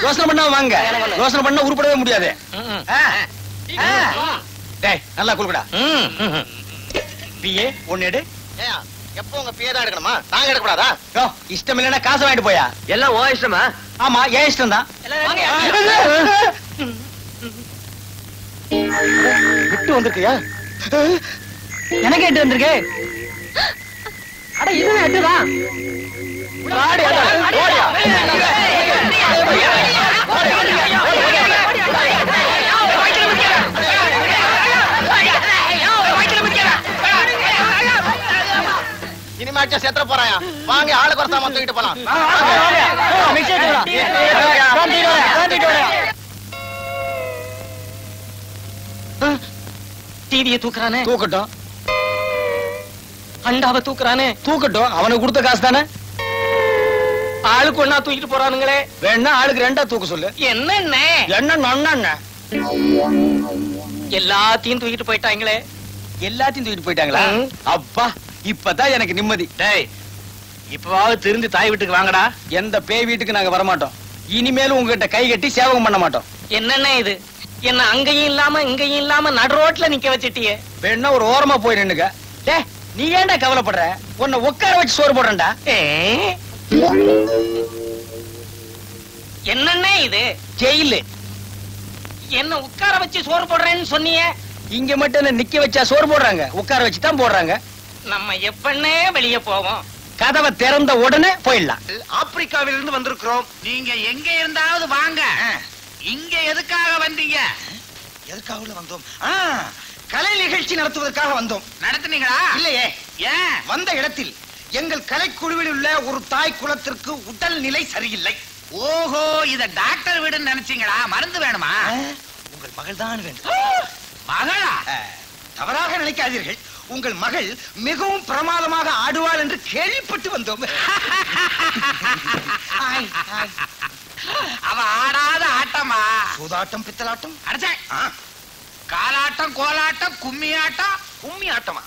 யோசனை பண்ணா வாங்க. யோசனை பண்ணா உருப்படவே முடியாது. டேய் நல்லா குளுக்குடா. பிஏ ஒன்னு எடு. எப்போ உங்க பிஏ தான் எடுக்கணுமா? நாங்க எடுக்க கூடாதா? இஷ்டம் இல்லைன்னா காசை வாங்கிட்டு போயா. எல்லாம் ஓ இஷ்டமா? ஆமா ஏன் இஷ்டம் தான். விட்டு வந்திருக்கியா? எனக்கு எட்டு வந்திருக்கு. அட இது எட்டுதான். இனிமாச்சும் செத்துற போறாயா? வாங்க ஆளுக்கு ஒருத்தா தூக்கிட்டு போலாம். டிவியை தூக்குறானே. தூக்கட்டும். அண்டாவை தூக்குறானே. தூக்கட்டும். அவனுக்கு கொடுத்த காசு தானே. ஆளுக்கு ஒன்னா தூக்கிட்டு போறானுங்களே. வேணா ஆளுக்கு ரெண்டா தூக்க சொல்லு. என்ன என்ன நொண்ண எல்லாத்தையும் தூக்கிட்டு போயிட்டாங்களே. எல்லாத்தையும் தூக்கிட்டு போயிட்டாங்களா? அப்பா இப்பதான் எனக்கு நிம்மதி. டேய் இப்பவாவது திருந்து தாய் வீட்டுக்கு வாங்கடா. எந்த பேய் வீட்டுக்கு நாங்க வரமாட்டோம். இனிமேலும் உங்ககிட்ட கை கட்டி சேவகம் பண்ண மாட்டோம். என்னென்ன இது? என்ன அங்கேயும் இல்லாம இங்கேயும் இல்லாம நடு ரோட்ல நிக்க வச்சிட்டியே. வேணா ஒரு ஓரமா போய் நின்னுங்க. டே நீ ஏன்டா கவலைப்படுற? உன்னை உட்கார வச்சு சோறு போடுறேன்டா. என்னென்ன இது? ஜெயிலு. என்ன உட்கார வச்சு சோறு போடுறேன்னு சொன்னீங்க. இங்க மட்டும் என்ன நிக்க வச்சா சோறு போடுறாங்க? உட்கார வச்சு தான் போடுறாங்க. நம்ம எப்பன்னே வெளியே போவோம். கதவை திறந்த உடனே போயிடலாம். ஆப்பிரிக்காவில இருந்து வந்திருக்கிறோம். நீங்க எங்க இருந்தாவது வாங்க. இங்க எதுக்காக வந்தீங்க? எதுக்காக வந்தோம்? கலை நிகழ்ச்சி நடத்துவதற்காக வந்தோம். நடத்துனீங்களா? இல்லையே. ஏன்? வந்த இடத்தில் எங்கள் கலைக்குழுவில் உள்ள ஒரு தாய் குலத்திற்கு உடல் நிலை சரியில்லை. ஓஹோ, இத டாக்டர் வீடுன்னு நினைச்சீங்களா? மருந்து வேணுமா? உங்கள் மகள் தான் வேண்டும். மகளா? தவறாக நினைக்காதீர்கள். உங்கள் மகள் மிகவும் பிரமாதமாக ஆடுவாள் என்று கேள்விப்பட்டு வந்தோம். அவ ஆடாத ஆட்டமா? சூதாட்டம், பித்தலாட்டம், அடச்சே, காலாட்டம், கோலாட்டம், கும்மி ஆட்டம். கும்மி ஆட்டமா?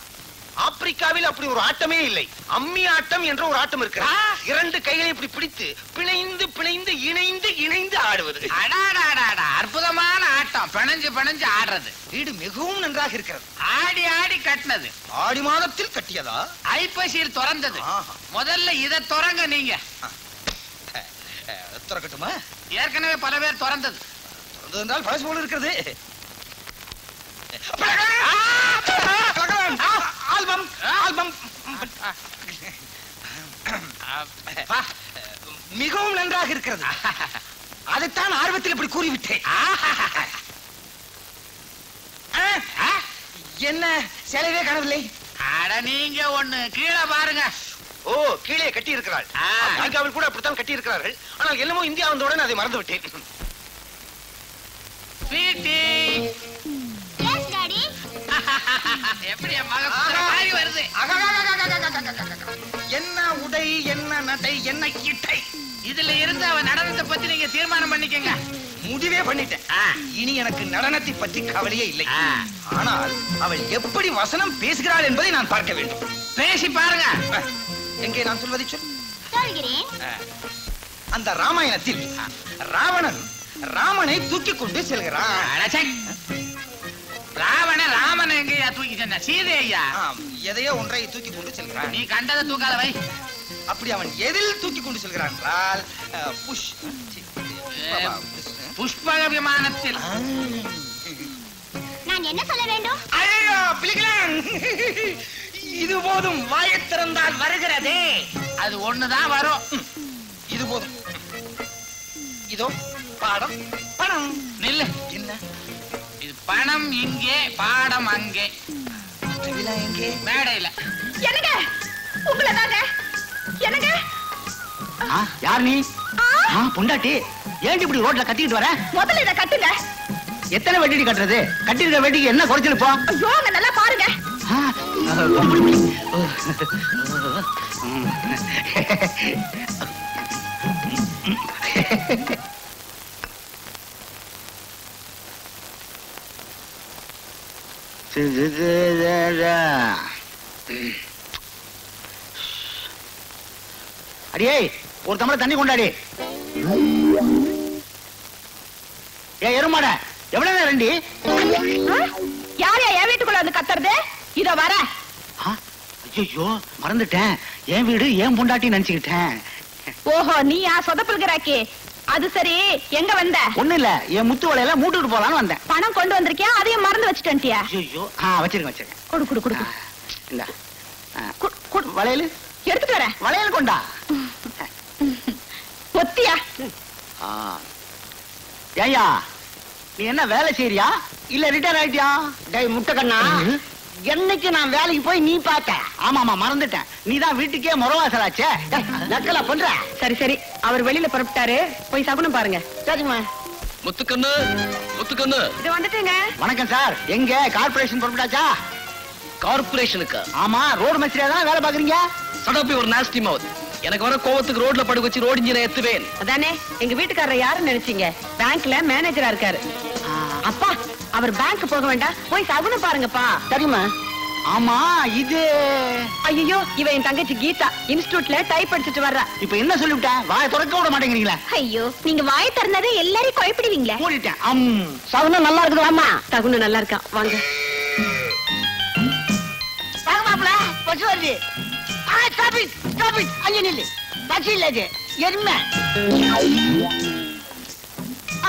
ஆப்பிரிக்காவில் அப்படி ஒரு ஆட்டமே இல்லை. அம்மி ஆட்டம் என்ற ஒரு ஆட்டம் இருக்கிறது. இரண்டு கைகளை இப்படி பிடித்து பிணைந்து பிணைந்து இணைந்து இணைந்து ஆடுவது. அடாடாடாடா, அற்புதமான ஆட்டம். பிணைஞ்சு பிணைஞ்சு ஆடுறது. வீடு மிகவும் நன்றாக இருக்கிறது. ஆடி ஆடி கட்டினது. ஆடி மாதத்தில் கட்டியதா? ஐப்பசியில் திறந்தது. முதல்ல இத திறங்க நீங்க. திறக்கட்டுமா? ஏற்கனவே பல பேர் திறந்தது. திறந்தது என்றால் பழசு போல இருக்கிறது. ஆல்பம் ஆல்பம் மிகவும் நன்றாக இருக்கிறது. அதைத்தான் ஆர்வத்தில் இப்படி கூறிவிட்டேன். என்ன சேலையே காணவில்லை? அட நீங்க ஒண்ணு கீழே பாருங்க. ஓ, கீழே கட்டி இருக்கிறாள். அமெரிக்காவில் கூட அப்படித்தான் கட்டி இருக்கிறார்கள். ஆனால் என்னமோ இந்தியா வந்தவுடன் அதை மறந்து விட்டேன். எப்படி வருது? என்ன உடை, என்ன நடை, என்ன இட்டை. இதுல இருந்து அவ நடனத்தை பத்தி நீங்க தீர்மானம் பண்ணிக்கங்க. முடிவே பண்ணிட்டேன். இனி எனக்கு நடனத்தை பற்றி கவலையே இல்லை. ஆனால் அவள் எப்படி வசனம் பேசுகிறாள் என்பதை நான் பார்க்க வேண்டும். பேசி பாருங்க. எங்கே நான் சொல்வதை சொல். அந்த ராமாயணத்தில் ராவணன் ராமனை தூக்கி கொண்டு செல்கிறான். ராமன் எங்கயா தூக்கி சென்ன? சீதை ஐயா எதையோ ஒன்றை தூக்கி கொண்டு செல்கிறான். நீ கண்டதை தூக்காத வை. அப்படி அவன் எதில் தூக்கி கொண்டு செல்கிறான் என்றால் புஷ்பக விமானத்தில். நான் என்ன சொல்ல வேண்டும்? இது போதும். வாயை திறந்தால் வருகிறதே. அது ஒண்ணுதான் வரும். இது போதும். இதோ பாடம், பணம். நில்லு. என்ன இது? பணம் இங்கே, பாடம் அங்கே. எங்கே? மேடையில. என்னங்க? உங்களை தாங்க. என்னங்க? யார் நீ? பொண்டாட்டி. ஏன் இப்படி ரோட்ல கட்டிட்டு வர? முதல்ல இத கட்டுங்க. எத்தனை வெட்டி கட்டுறது? கட்டிருக்க வெட்டிக்கு என்ன குறைச்சல் போ? ஐயோ, நல்லா பாருங்க. அடியே, ஒரு தமிழ தண்ணி கொண்டாடி. ஏ எருமாட எவ்வளவு நேரம் ரெண்டி? யார் என் வீட்டுக்குள்ள வந்து கத்துறது? இதோ வர. ஐயோ மறந்துட்டேன், என் வீடு ஏன் பொண்டாட்டி நினைச்சுக்கிட்டேன். ஓஹோ, நீயா சொதப்புல்கிறாக்கி? அது சரி, எங்க வந்த? ஒண்ணு இல்ல, என் முத்து வளையல மூட்டுட்டு போலான்னு வந்தேன். பணம் கொண்டு வந்திருக்கியா? அதையும் மறந்து வச்சுட்டியா? ஐயோ வச்சிருக்கேன். கொடு கொடு கொடு. இந்த வளையல் எடுத்துட்டு வரேன். வளையல் கொண்டா. ஒத்தியா? ஏயா நீ என்ன வேலை செய்யறியா இல்ல ரிட்டையர் ஆயிட்டியா? டேய் முட்டைக்கண்ணா, என்னைக்கு நான் வேலைக்கு போய் நீ பார்த்த? ஆமா மறந்துட்டேன், நீதான் வீட்டுக்கே முறவாசலாச்சே. நக்கலா பண்ற? சரி சரி, அவர் வெளியில புறப்பட்டாரு, போய் சகுனம் பாருங்க. சரிம்மா. முத்துக்கண்ணு, முத்துக்கண்ணு. இது வந்துட்டேங்க. வணக்கம் சார், எங்க கார்பரேஷன் புறப்பட்டாச்சா? கார்பரேஷனுக்கு? ஆமா, ரோடு மேஸ்திரியா தான் வேலை பாக்குறீங்க. சடப்பி ஒரு நாஸ்டி மவுத். எனக்கு வர கோவத்துக்கு ரோட்ல படுக்க வச்சு ரோடு இன்ஜினை ஏத்துவேன். அதானே, எங்க வீட்டுக்காரர் யாருன்னு நினைச்சீங்க? பேங்க்ல மேனேஜரா இருக்காரு. அப்பா, அவர் பேங்க் போக வேண்டாம், போய் சகுனம் பாருங்கப்பா. சரிம்மா. ஆமா இது ஐயோ, இவ என் தங்கச்சி கீதா, இன்ஸ்டிடியூட்ல டைப் படிச்சுட்டு வர்றா. இப்ப என்ன சொல்லிவிட்டேன், வாயை திறக்க விட மாட்டேங்கிறீங்களா? ஐயோ, நீங்க வாய் திறந்ததை எல்லாரையும் குழப்பிடுவீங்களே. மூடிட்டேன். சகுனம் நல்லா இருக்குது. ஆமா, சகுனம் நல்லா இருக்கா, வாங்க. வாங்க மாப்பிள, பஸ் வருது. ஸ்டாப் இட், அங்க நில்லு. பஸ் இல்ல இது, எருமை.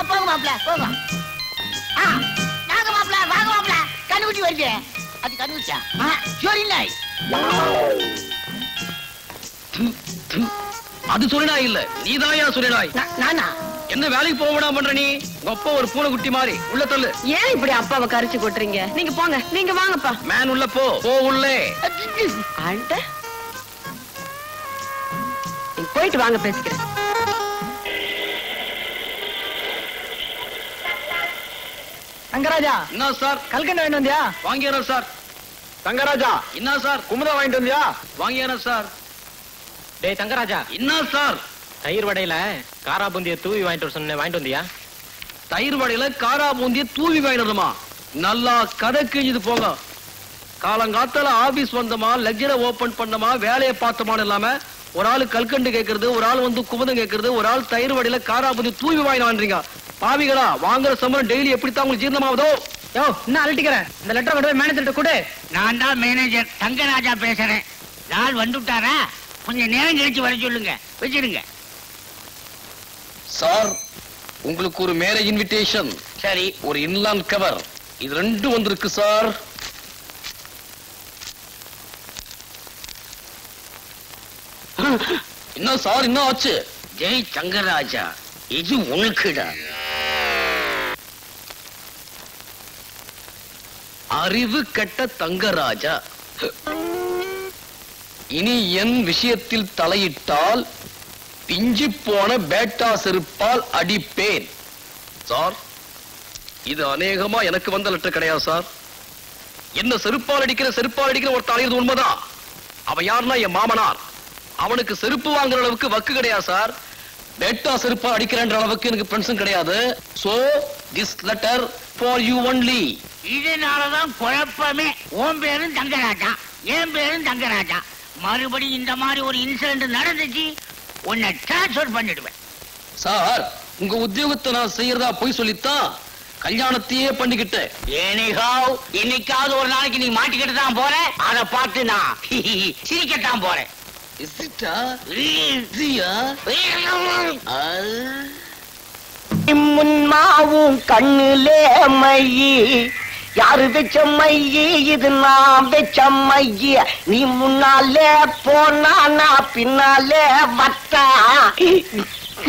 போங்க மாப்பிள, போங்க. வாங்க மாப்பிள, கண்ணுக்குட்டி வருது. அது கண்ணுக்குட்டியா? சரி நாய். அது சொல்லினாய் இல்ல, நீதாயா சொல்லினாய். நானா? என்ன வேலைக்கு போக விடாம பண்ற நீ? ஒப்ப ஒரு பூனை குட்டி மாதிரி உள்ள தள்ளு. ஏன் இப்படி அப்பாவை கரிச்சு கொட்டுறீங்க? நீங்க போங்க, நீங்க வாங்கப்பா. மேன் உள்ள போ உள்ளே. ஆண்ட, போயிட்டு வாங்க, பேசிக்கிறேன். தங்கராஜா, என்ன சார்? கல்கண்டு வாங்கிட்டு வந்தியா? வாங்கியாரா சார்? தங்கராஜா, என்ன சார்? குமுதா வாங்கிட்டு வந்தியா? வாங்கியாரா சார்? டேய் தங்கராஜா, என்ன சார்? தயிர் வடையில காரா பூந்திய தூவி வாங்கிட்டு வர சொன்ன, வாங்கிட்டு வந்தியா? தயிர் வடையில காரா பூந்திய தூவி வாங்கிடுமா? நல்லா கதை கிழிஞ்சது போங்க. காலங்காத்தால ஆபீஸ் வந்தமா, லெக்சரை ஓபன் பண்ணமா, வேலையை பார்த்தமான்னு இல்லாம ஒரு ஆளு கல்கண்டு கேட்கறது, ஒரு ஆள் வந்து குமுதம் கேட்கறது, ஒரு ஆள் தயிர் வடையில காரா பூந்தி தூவி வாங்கினான்றீங்க. பாவிகளா, வாங்குற சம்பளம் டெய்லி எப்படித்தான் உங்களுக்கு ஜீரணமாவதோ? யோ, இன்னும் அழட்டிக்கிறேன். இந்த லெட்டர் கொண்டு போய் மேனேஜர்கிட்ட கொடு. நான் தான் மேனேஜர் தங்கராஜா பேசுறேன். நாள் வந்துட்டாரா? கொஞ்சம் நேரம் கழிச்சு வர சொல்லுங்க. வச்சிருங்க. சார், உங்களுக்கு ஒரு மேரேஜ் இன்விடேஷன். சரி. ஒரு இன்லாண்ட் கவர். இது ரெண்டும் வந்திருக்கு சார். என்ன சார், என்ன ஆச்சு? ஜெய் தங்கராஜா, இது உனக்குடா. அறிவு கெட்ட தங்கராஜா, இனி என் விஷயத்தில் தலையிட்டால் பிஞ்சு போன பேட்டா செருப்பால் அடிப்பேன். சார், இது அநேகமா எனக்கு வந்த லெட்டர் கிடையாது சார். என்ன செருப்பால் அடிக்கிற ஒரு தலையிறது உண்மைதான். அவன் யாருன்னா என் மாமனார். அவனுக்கு செருப்பு வாங்குற அளவுக்கு வக்கு கிடையாது சார். பேட்டா செருப்பால் அடிக்கிறன்ற அளவுக்கு எனக்கு பென்ஷன் கிடையாது. So this letter for you only. இதனாலதான் குழப்பமே. உன் பேரும் தங்கராஜா, என் பேரும் தங்கராஜா. மறுபடியும் இந்த மாதிரி ஒரு இன்சிடென்ட் நடந்துச்சு, உன்னை டிரான்ஸ்பர் பண்ணிடுவேன். சார், உங்க உத்தியோகத்தை நான் செய்யறதா போய் சொல்லித்தான் கல்யாணத்தையே பண்ணிக்கிட்டேன். ஏனிகாவ், இன்னைக்காவது ஒரு நாளைக்கு நீ மாட்டிக்கிட்டு தான் போற. அதை பார்த்து நான் சிரிக்கத்தான் போறேன். முன்மாவும் கண்ணுலே மையி, யாரு வச்ச மையி? இது நான் வச்ச மையி. நீ முன்னாலே போனா நான் பின்னாலே வத்தா.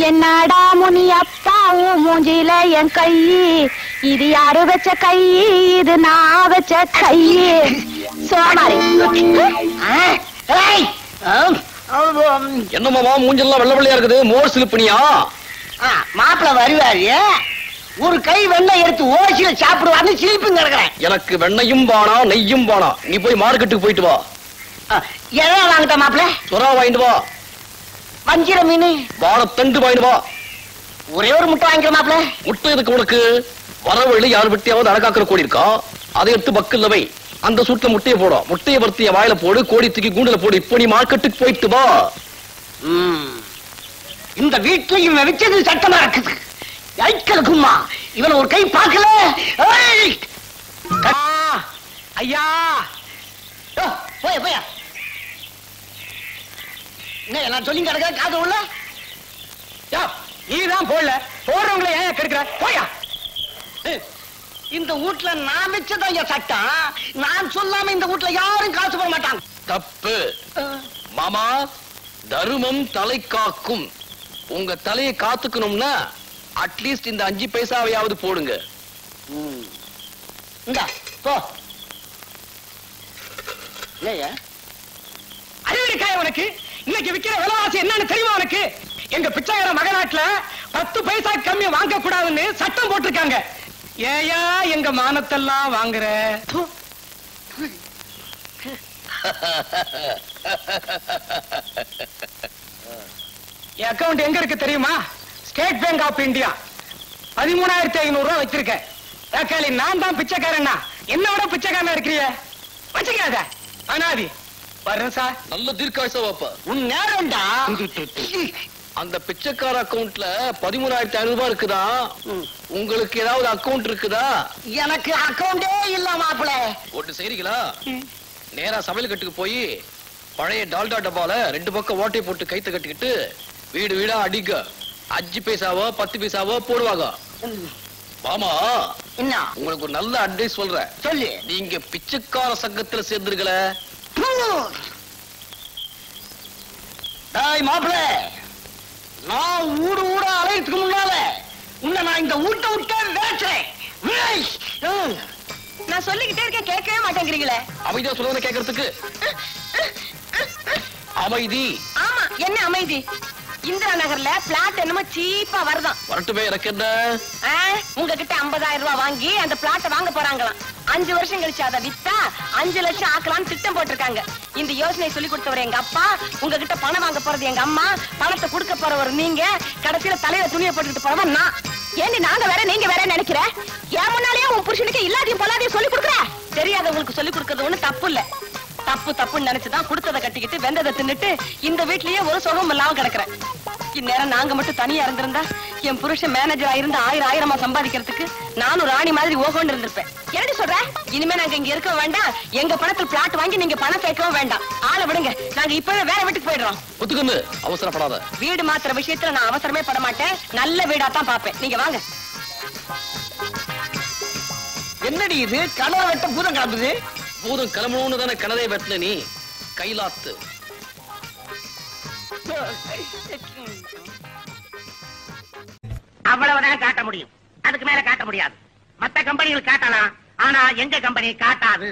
என்னடா முனியப்பா, உன் மூஞ்சில என் கை, இது யாரு வச்ச கை? இது நான் வச்ச கை. சோமாரி. என்னமாமா மூஞ்செல்லாம் வெள்ள வெள்ளையா இருக்குது? மோர் சிலுப்பனியா? மாப்பிள வருவாரு, ஒரு கை வெண்ணெய் எடுத்து ஓசியில சாப்பிடுவாருன்னு சிரிப்புங்க கிடக்குறேன். எனக்கு வெண்ணையும் வானா நெய்யும் வானா. நீ போய் மார்க்கெட்டுக்கு போயிட்டு வா. எதா வாங்கிட்ட மாப்பிள? சுறா வாங்கிட்டு வா. வஞ்சிர மீன், வாழைத்தண்டு வாங்கிட்டு வா. ஒரே ஒரு முட்டை வாங்கிக்கிற மாப்பிள. முட்டை எதுக்கு உனக்கு? வரவழி யார் வெட்டியாவது அழகாக்கிற கோடி இருக்கா? அதை எடுத்து பக்கல்ல வை. அந்த சூட்ல முட்டையை போடும். முட்டையை வறுத்திய வாயில போடு, கோடி தூக்கி கூண்டுல போடு. இப்போ நீ மார்க்கெட்டுக்கு போயிட்டு வா. இந்த வீட்டுல இவன் வச்சது சட்டமா இருக்குது. ஐக்கலுக்குமா இவன் ஒரு கை பார்க்கல. ஏய்! ஐயா யோ, போயா என்ன நான் சொல்லி கிடக்க காது உள்ள. நீதான் போடல, போடுறவங்களை ஏன் கெடுக்கிற? போயா. இந்த வீட்ல நான் வச்சதான் என் சட்டம். நான் சொல்லாம இந்த வீட்ல யாரும் காசு போட மாட்டாங்க. தப்பு மாமா. தர்மம் தலை காக்கும். உங்க தலையை காத்துக்கணும்னா அட்லீஸ்ட் இந்த 5 பைசாவையாவது போடுங்க. இந்தா போ. இல்லையா அறிவிக்காய உனக்கு இன்னைக்கு விக்கிற விலைவாசி என்னன்னு தெரியுமா உனக்கு? எங்க பிச்சைக்கார மகநாட்டுல 10 பைசா கம்மி வாங்க கூடாதுன்னு சட்டம் போட்டிருக்காங்க. ஏயா எங்க மானத்தெல்லாம் வாங்குற? என் அக்கவுண்ட் எங்க இருக்கு தெரியுமா? State bank of India. 13,500 ரூபாய் வச்சிருக்கேன். தக்காளி நான் தான் பிச்சைக்காரன்னா என்னோட பிச்சைக்காரனா இருக்கிறிய? வச்சுக்காத அனாதி. வர்றேன் சார். நல்ல தீர்க்காயுசா வாப்பா. உன் நேரம்டா. அந்த பிச்சைக்கார அக்கவுண்ட்ல 13,500 ரூபாய் இருக்குதா? உங்களுக்கு ஏதாவது அக்கவுண்ட் இருக்குதா? எனக்கு அக்கவுண்டே இல்ல மாப்பிள. ஒட்டு செய்றீங்களா? நேரா சமையல் கட்டுக்கு போய் பழைய டால்டா டப்பால 2 பக்கம் ஓட்டை போட்டு கைத்த கட்டிக்கிட்டு வீடு வீடா அடிக்க 5 பைசாவோ 10 பைசாவோ போடுவாங்க. மாமா என்ன உங்களுக்கு ஒரு நல்ல அட்வைஸ் சொல்றேன். சொல்லு. நீங்க பிச்சைக்கார சங்கத்துல சேர்ந்துருக்கல. டேய் மாப்பிள, நான் ஊடு ஊடா அலையத்துக்கு முன்னால உன்னை நான் இந்த ஊட்ட விட்டே வேற்றேன். நான் சொல்லிக்கிட்டே இருக்கேன், கேட்கவே மாட்டேங்கிறீங்களே. அமைதியா சொல்றத கேட்கறதுக்கு. அமைதி. ஆமா, என்ன அமைதி? இந்திரா நகர்ல பிளாட் என்னமோ சீப்பா வருதான். வரட்டுமே, எனக்கு என்ன? உங்ககிட்ட 50,000 ரூபாய் வாங்கி அந்த பிளாட்டை வாங்க போறாங்களாம். 5 வருஷம் கழிச்சு அதை வித்தா 5 லட்சம் ஆக்கலாம்னு திட்டம் போட்டிருக்காங்க. இந்த யோசனை சொல்லி கொடுத்தவர் எங்க அப்பா, உங்ககிட்ட பணம் வாங்க போறது எங்க அம்மா, பணத்தை கொடுக்க போறவர் நீங்க, கடைசியில தலையில துணியை போட்டுக்கிட்டு போறவன் நான். ஏண்டி நாங்க வேற நீங்க வேற நினைக்கிற? என் முன்னாலேயே உன் புருஷனுக்கு இல்லாதையும் பொல்லாதையும் சொல்லி கொடுக்குற. தெரியாதவங்களுக்கு சொல்லி கொடுக்கறது ஒண்ணு தப்பு இல்ல. தப்புன்னு நினைச்சுதான் கொடுத்ததை கட்டிக்கிட்டு வெந்ததை தின்னுட்டு இந்த வீட்லயே ஒரு சுகம் இல்லாம கிடக்குறேன். இந்நேரம் நாங்க மட்டும் தனியா இருந்திருந்தா என் புருஷன் மேனேஜரா இருந்து 1000 சம்பாதிக்கிறதுக்கு நானும் ராணி மாதிரி ஓகோன்னு இருந்திருப்பேன். என்னடி சொல்ற? இனிமே நாங்க இங்க இருக்க வேண்டாம். எங்க பணத்தில் பிளாட் வாங்கி நீங்க பணம் சேர்க்கவும் வேண்டாம். ஆளை விடுங்க, நாங்க இப்பவே வேற வீட்டுக்கு போயிடுறோம். ஒத்துக்கொண்டு அவசரப்படாத. வீடு மாத்திர விஷயத்துல நான் அவசரமே பட மாட்டேன். நல்ல வீடா தான் பாப்பேன். நீங்க வாங்க. என்னடி இது? கனவை வெட்ட பூதம் கிளம்புது. பூதம் கிளம்பணும்னு தானே கனதை வெட்டின நீ. கைலாத்து. அவ்வளவுதான் காட்ட முடியும். அதுக்கு மேல காட்ட முடியாது. மத்த கம்பெனிகள் காட்டலாம், ஆனா எங்க கம்பெனி காட்டாது.